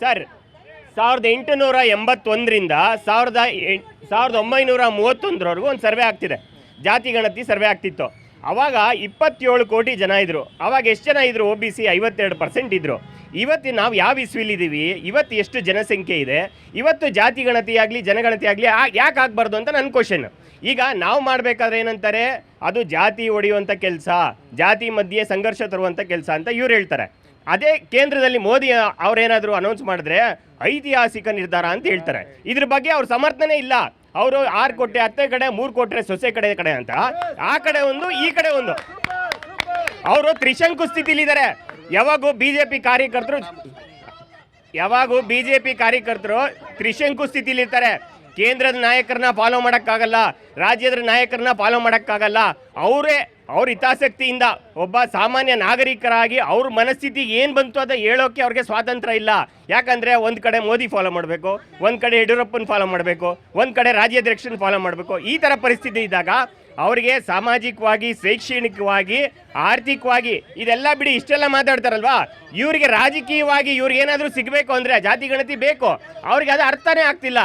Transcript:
Sir 1881ರಿಂದ 1931ವರೆಗೂ ಒಂದು survey ಆಗ್ತಿದೆ, ಜಾತಿ ಗಣತಿ ಸರ್ವೆ ಆಗ್ತಿತ್ತು. ಆವಾಗ 27 ಕೋಟಿ ಜನ ಇದ್ದರು. ಆವಾಗ ಎಷ್ಟು ಜನ ಇದ್ದರು? OBC 52% ಇದ್ದರು. ಇವತ್ತು ನಾವು ಯಾವ ಇಸ್ವಿಲಿದ್ದೀವಿ? ಇವತ್ತು ಎಷ್ಟು ಜನಸಂಖ್ಯೆ ಇದೆ? ಇವತ್ತು ಜಾತಿ ಗಣತಿ ಆಗಲಿ ಜನಗಣತಿ ಆಗಲಿ ಯಾಕೆ ಆಗಬಾರ್ದು ಅಂತ ನನ್ನ ಕ್ವಶನ್. ಈಗ ನಾವು ಮಾಡಬೇಕಾದ್ರೆ ಏನಂತಾರೆ, ಅದು ಜಾತಿ ಹೊಡೆಯುವಂಥ ಕೆಲಸ, ಜಾತಿ ಮಧ್ಯೆ ಸಂಘರ್ಷ ತರುವಂಥ ಕೆಲಸ ಅಂತ ಇವ್ರು ಹೇಳ್ತಾರೆ. ಅದೇ ಕೇಂದ್ರದಲ್ಲಿ ಮೋದಿ ಅವ್ರೇನಾದರೂ ಅನೌನ್ಸ್ ಮಾಡಿದ್ರೆ ಐತಿಹಾಸಿಕ ನಿರ್ಧಾರ ಅಂತ ಹೇಳ್ತಾರೆ. ಇದ್ರ ಬಗ್ಗೆ ಅವ್ರ ಸಮರ್ಥನೆ ಇಲ್ಲ. ಅವರು 6 ಕೊಟ್ಟೆ ಅತ್ತೆ ಕಡೆ, 3 ಕೊಟ್ಟರೆ ಸೊಸೆ ಕಡೆ ಅಂತ, ಆ ಕಡೆ ಒಂದು ಈ ಕಡೆ ಒಂದು, ಅವರು ತ್ರಿಶಂಕು ಸ್ಥಿತಿಲಿದ್ದಾರೆ. ಯಾವಾಗೂ ಬಿಜೆಪಿ ಕಾರ್ಯಕರ್ತರು ತ್ರಿಶಂಕು ಸ್ಥಿತಿಲಿರ್ತಾರೆ. ಕೇಂದ್ರದ ನಾಯಕರನ್ನ ಫಾಲೋ ಮಾಡೋಕ್ಕಾಗಲ್ಲ, ರಾಜ್ಯದ ನಾಯಕರನ್ನ ಫಾಲೋ ಮಾಡೋಕ್ಕಾಗಲ್ಲ. ಅವ್ರ ಹಿತಾಸಕ್ತಿಯಿಂದ ಒಬ್ಬ ಸಾಮಾನ್ಯ ನಾಗರಿಕರಾಗಿ ಅವ್ರ ಮನಸ್ಥಿತಿ ಏನು ಬಂತು ಅದು ಹೇಳೋಕ್ಕೆ ಅವ್ರಿಗೆ ಸ್ವಾತಂತ್ರ್ಯ ಇಲ್ಲ. ಯಾಕಂದರೆ ಒಂದು ಕಡೆ ಮೋದಿ ಫಾಲೋ ಮಾಡಬೇಕು, ಒಂದು ಕಡೆ ಯಡಿಯೂರಪ್ಪನ ಫಾಲೋ ಮಾಡಬೇಕು, ಒಂದು ಕಡೆ ರಾಜ್ಯಾಧ್ಯಕ್ಷನ ಫಾಲೋ ಮಾಡಬೇಕು. ಈ ಥರ ಪರಿಸ್ಥಿತಿ ಇದ್ದಾಗ ಅವರಿಗೆ ಸಾಮಾಜಿಕವಾಗಿ, ಶೈಕ್ಷಣಿಕವಾಗಿ, ಆರ್ಥಿಕವಾಗಿ ಇದೆಲ್ಲ ಬಿಡಿ, ಇಷ್ಟೆಲ್ಲ ಮಾತಾಡ್ತಾರಲ್ವಾ, ಇವರಿಗೆ ರಾಜಕೀಯವಾಗಿ ಇವ್ರಿಗೇನಾದರೂ ಸಿಗಬೇಕು ಅಂದರೆ ಜಾತಿ ಗಣತಿ ಬೇಕು. ಅವ್ರಿಗೆ ಅದು ಅರ್ಥನೇ ಆಗ್ತಿಲ್ಲ.